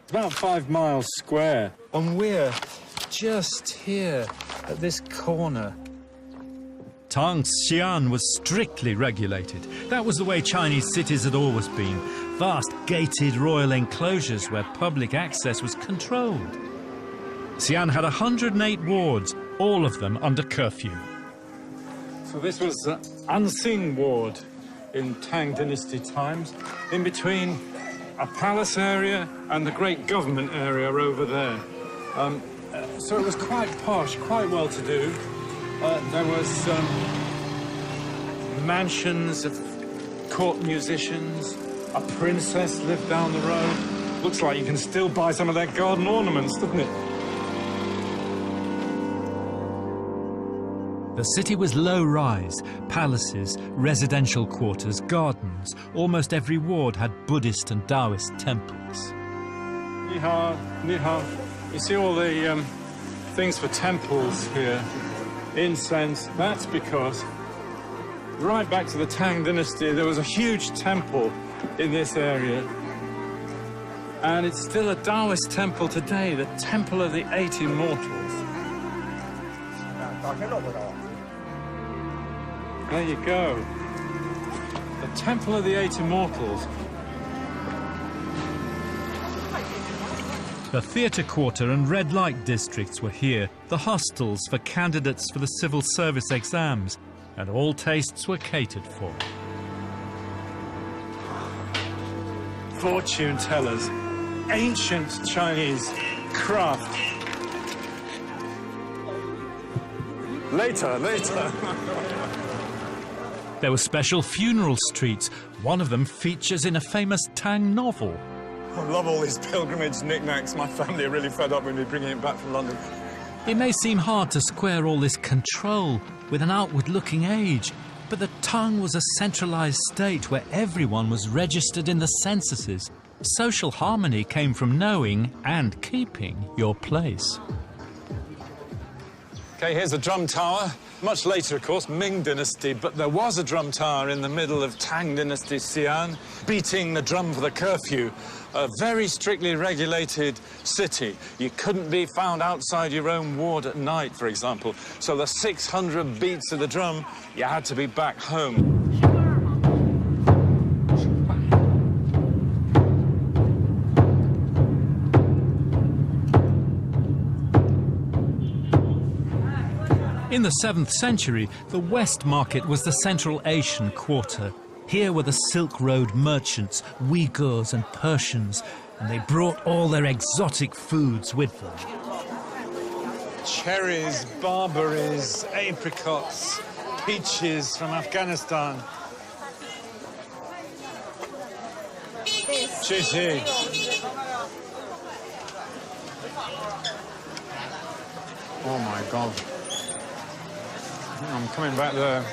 About 5 miles square. And we're just here at this corner. Tang's Xi'an was strictly regulated. That was the way Chinese cities had always been. Vast gated royal enclosures where public access was controlled. Xi'an had 108 wards, all of them under curfew. So this was the Ansing ward in Tang Dynasty times, in between a palace area and the great government area over there. So it was quite posh, quite well-to-do. There was mansions of court musicians. A princess lived down the road. Looks like you can still buy some of their garden ornaments, doesn't it? The city was low-rise, palaces, residential quarters, gardens. Almost every ward had Buddhist and Taoist temples. Ni hao, ni hao. You see all the things for temples here. Incense. That's because right back to the Tang Dynasty, there was a huge temple in this area. And it's still a Taoist temple today, the Temple of the Eight Immortals. There you go. The Temple of the Eight Immortals. The theatre quarter and red light districts were here, the hostels for candidates for the civil service exams, and all tastes were catered for. Fortune tellers, ancient Chinese craft. Later. There were special funeral streets. One of them features in a famous Tang novel. I love all these pilgrimage knickknacks. My family are really fed up with me bringing it back from London. It may seem hard to square all this control with an outward-looking age, but the Tang was a centralised state where everyone was registered in the censuses. Social harmony came from knowing and keeping your place. Okay, here's the drum tower. Much later, of course, Ming Dynasty, but there was a drum tower in the middle of Tang Dynasty Xi'an, beating the drum for the curfew. A very strictly regulated city. You couldn't be found outside your own ward at night, for example. So the 600 beats of the drum, you had to be back home. In the 7th century, the West Market was the Central Asian quarter. Here were the Silk Road merchants, Uyghurs and Persians, and they brought all their exotic foods with them. Cherries, barberries, apricots, peaches from Afghanistan. Cheesy. Oh my God. I'm coming back there.